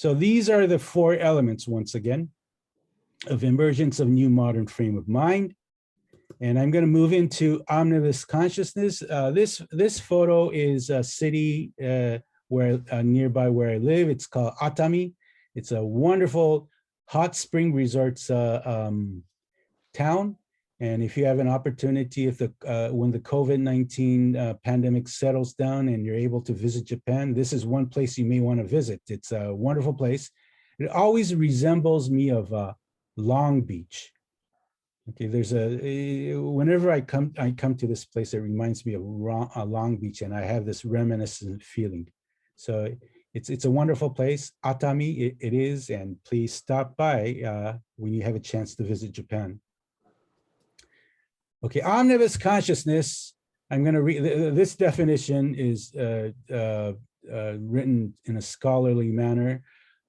So these are the four elements, once again, of emergence of new modern frame of mind. And I'm going to move into Omnibus Consciousness. This photo is a city nearby where I live. It's called Atami. It's a wonderful hot spring resorts town. And if you have an opportunity, when the COVID-19 pandemic settles down and you're able to visit Japan, this is one place you may want to visit. It's a wonderful place. It always resembles me of Long Beach. Okay, whenever I come to this place, it reminds me of Long Beach, and I have this reminiscent feeling. So it's a wonderful place. Atami, it is, and please stop by when you have a chance to visit Japan. Okay, omnibus consciousness. I'm going to read this definition is written in a scholarly manner.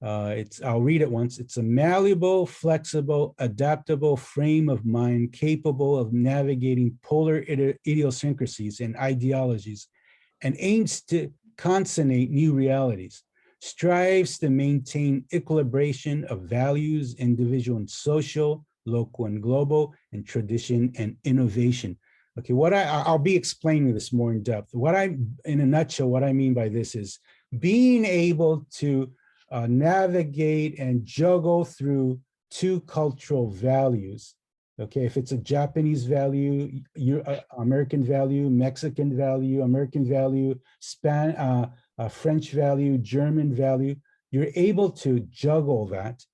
I'll read it once. It's a malleable, flexible, adaptable frame of mind capable of navigating polar idiosyncrasies and ideologies, and aims to concinnate new realities, strives to maintain equilibration of values, individual and social, local and global, and tradition and innovation. Okay, I'll be explaining this more in depth. In a nutshell, what I mean by this is being able to navigate and juggle through two cultural values. Okay, if it's a Japanese value, American value, Mexican value, American value, French value, German value, you're able to juggle that.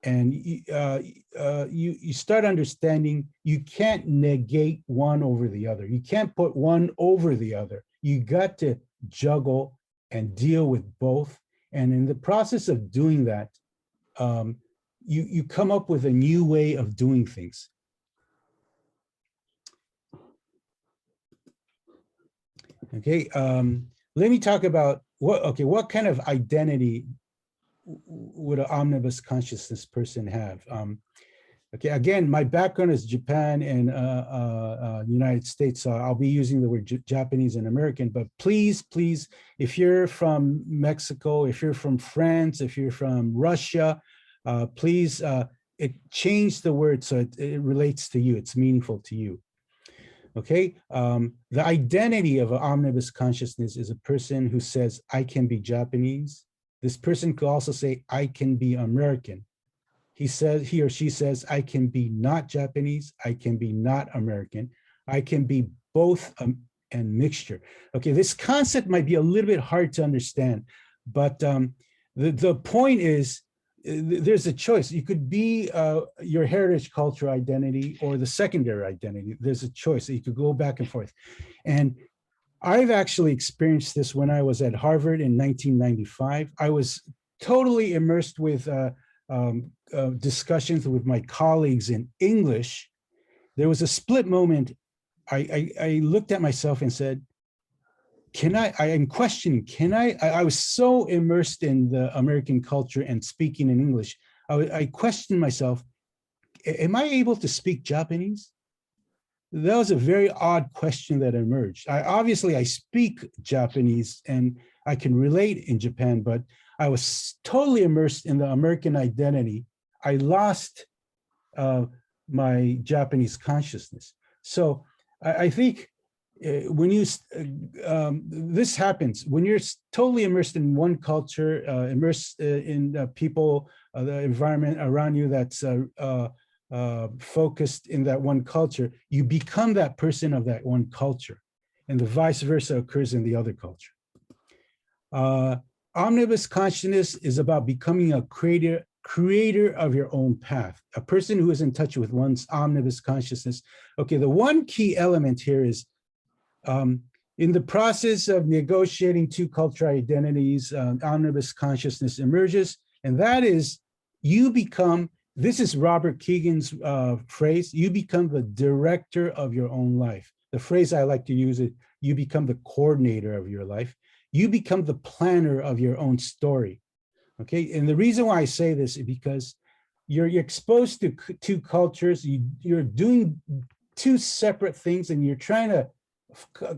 And you start understanding you can't negate one over the other. You can't put one over the other. You got to juggle and deal with both. And in the process of doing that, you come up with a new way of doing things. Okay, let me talk about what kind of identity would an omnibus consciousness person have? Okay, again, my background is Japan and United States, so I'll be using the word Japanese and American, but please, if you're from Mexico, if you're from France, if you're from Russia, please change the word so it relates to you, it's meaningful to you. Okay, the identity of an omnibus consciousness is a person who says, I can be Japanese. This person could also say, I can be American. He or she says, I can be not Japanese, I can be not American, I can be both and mixture. Okay, this concept might be a little bit hard to understand, but the point is, there's a choice. You could be your heritage cultural identity or the secondary identity. There's a choice. You could go back and forth. And I've actually experienced this when I was at Harvard in 1995. I was totally immersed with discussions with my colleagues in English. There was a split moment. I looked at myself and said, I'm questioning, I was so immersed in the American culture and speaking in English. I questioned myself, am I able to speak Japanese? That was a very odd question that emerged. Obviously, I speak Japanese and I can relate in Japan, but I was totally immersed in the American identity. I lost my Japanese consciousness. So I think when this happens, when you're totally immersed in one culture, immersed in people, the environment around you that's focused in that one culture, you become that person of that one culture, and the vice versa occurs in the other culture. Omnibus consciousness is about becoming a creator of your own path, a person who is in touch with one's omnibus consciousness. Okay, the one key element here is in the process of negotiating two cultural identities, omnibus consciousness emerges, and that is you become, this is Robert Keegan's phrase, you become the director of your own life. The phrase I like to use is, you become the coordinator of your life. You become the planner of your own story. Okay, and the reason why I say this is because you're exposed to two cultures, you're doing two separate things, and you're trying to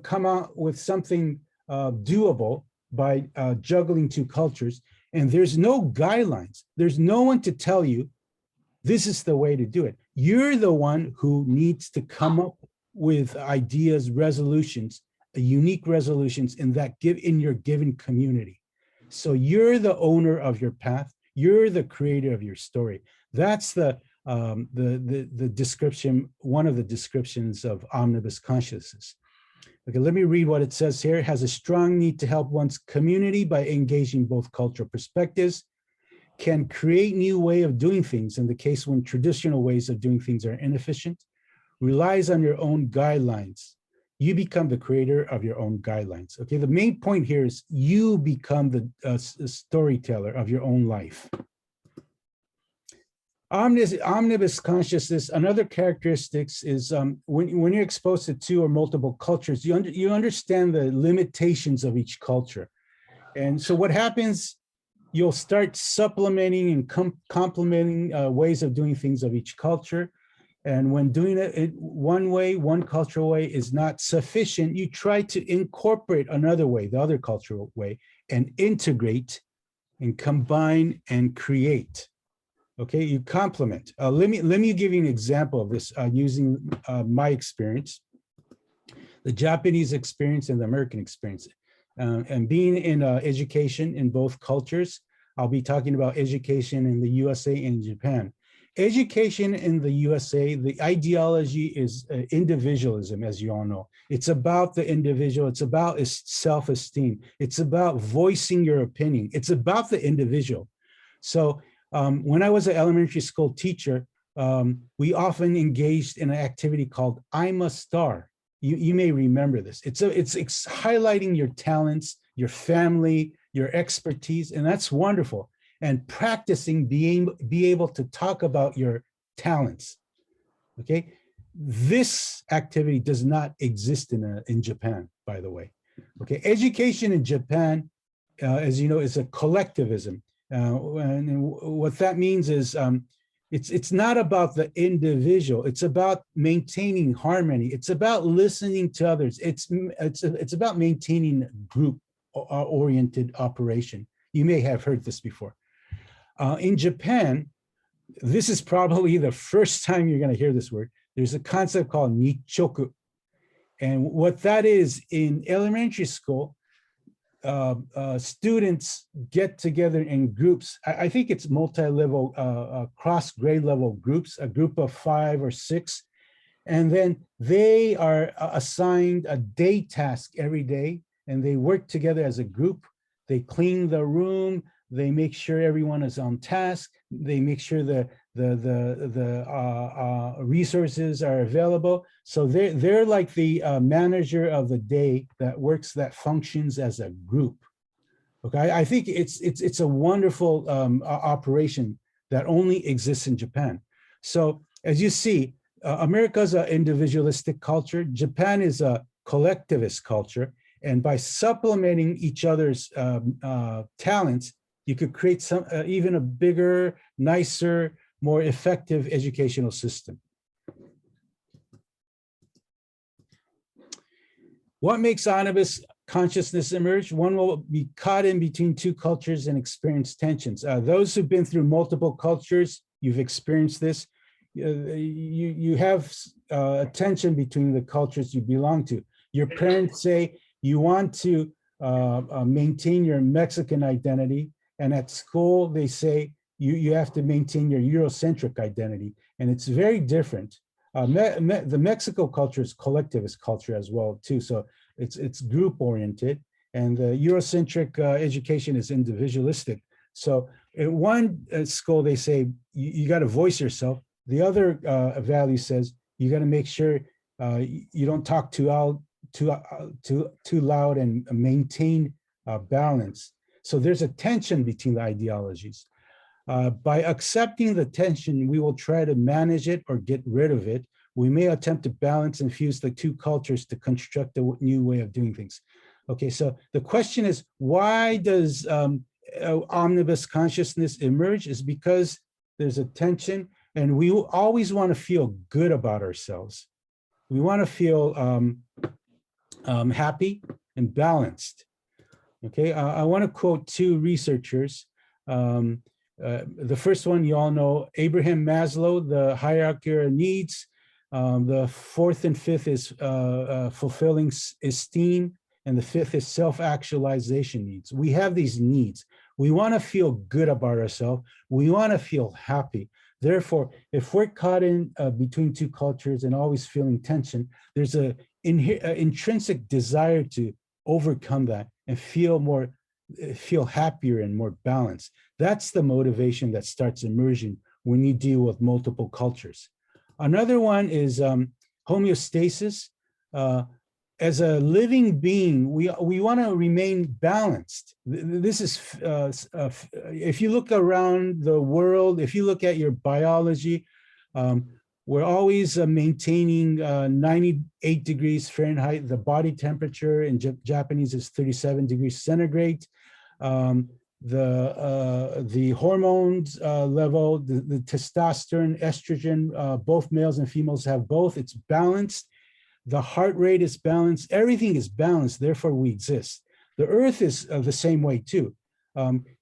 come out with something doable by juggling two cultures. And there's no guidelines. There's no one to tell you this is the way to do it. You're the one who needs to come up with ideas, resolutions, unique resolutions in your given community. So you're the owner of your path. You're the creator of your story. That's the description, one of the descriptions of omnibus consciousness. Okay, let me read what it says here. It has a strong need to help one's community by engaging both cultural perspectives, can create new way of doing things in the case when traditional ways of doing things are inefficient, relies on your own guidelines. You become the creator of your own guidelines. Okay, the main point here is you become the storyteller of your own life. Omnibus consciousness, another characteristics is when you're exposed to two or multiple cultures, you understand the limitations of each culture. And so what happens, you'll start supplementing and complementing ways of doing things of each culture. And when doing it one way, one cultural way is not sufficient, you try to incorporate another way, the other cultural way, and integrate and combine and create. Okay, you complement. Let me give you an example of this using my experience, the Japanese experience and the American experience. And being in education in both cultures, I'll be talking about education in the USA and Japan. Education in the USA, the ideology is individualism, as you all know. It's about the individual. It's about self-esteem. It's about voicing your opinion. It's about the individual. So when I was an elementary school teacher, we often engaged in an activity called I'm a Star. You may remember this. It's highlighting your talents, your family, your expertise, and that's wonderful. And practicing be able to talk about your talents. Okay, this activity does not exist in Japan, by the way. Okay, education in Japan, as you know, is a collectivism. And what that means is it's not about the individual. It's about maintaining harmony. It's about listening to others. It's about maintaining group-oriented operation. You may have heard this before. In Japan, this is probably the first time you're going to hear this word. There's a concept called nichoku. And what that is, in elementary school, students get together in groups. I think it's multi-level, cross-grade level groups, a group of 5 or 6. And then they are assigned a day task every day, and they work together as a group. They clean the room. They make sure everyone is on task. They make sure the resources are available. So they're like the manager of the day that functions as a group. Okay, I think it's a wonderful operation that only exists in Japan. So as you see, America's an individualistic culture. Japan is a collectivist culture, and by supplementing each other's talents, you could create some even a bigger, nicer, more effective educational system. What makes omnibus consciousness emerge? One will be caught in between two cultures and experience tensions. Those who've been through multiple cultures, you've experienced this. You have a tension between the cultures you belong to. Your parents say you want to maintain your Mexican identity, and at school they say you have to maintain your Eurocentric identity, and it's very different. The Mexico culture is collectivist culture as well too, so it's group oriented, and the Eurocentric education is individualistic. So in one school they say you got to voice yourself. The other value says you got to make sure you don't talk too loud and maintain balance. So there's a tension between the ideologies. By accepting the tension, we will try to manage it or get rid of it. We may attempt to balance and fuse the two cultures to construct a new way of doing things. Okay, so the question is, why does omnibus consciousness emerge? Is because there's a tension, and we always want to feel good about ourselves. We want to feel happy and balanced. Okay, I want to quote two researchers. The first one, you all know, Abraham Maslow, the hierarchy of needs. The fourth and fifth is fulfilling esteem, and the fifth is self-actualization needs. We have these needs. We want to feel good about ourselves. We want to feel happy. Therefore, if we're caught in between two cultures and always feeling tension, there's an intrinsic desire to overcome that and feel happier and more balanced. That's the motivation that starts emerging when you deal with multiple cultures. Another one is homeostasis. As a living being, we want to remain balanced. This is, if you look around the world, if you look at your biology, we're always maintaining 98 degrees Fahrenheit. The body temperature in Japanese is 37 degrees centigrade. The hormones level, the testosterone, estrogen, both males and females have both. It's balanced. The heart rate is balanced. Everything is balanced. Therefore, we exist. The Earth is the same way too.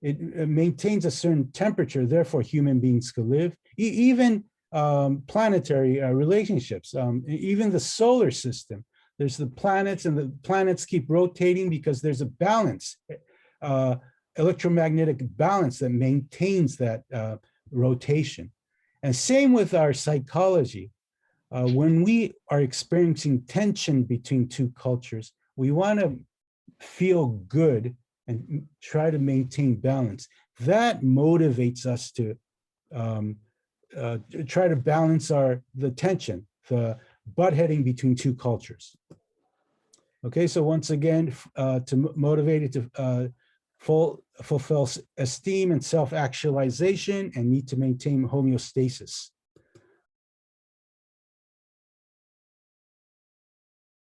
It maintains a certain temperature. Therefore, human beings can live. Even planetary relationships, even the solar system. There's the planets, and the planets keep rotating because there's a balance, electromagnetic balance that maintains that rotation. And same with our psychology. When we are experiencing tension between two cultures, we want to feel good and try to maintain balance. That motivates us to try to balance the tension, the butt-heading between two cultures. Okay, so once again, to motivate it to fulfill esteem and self-actualization, and need to maintain homeostasis.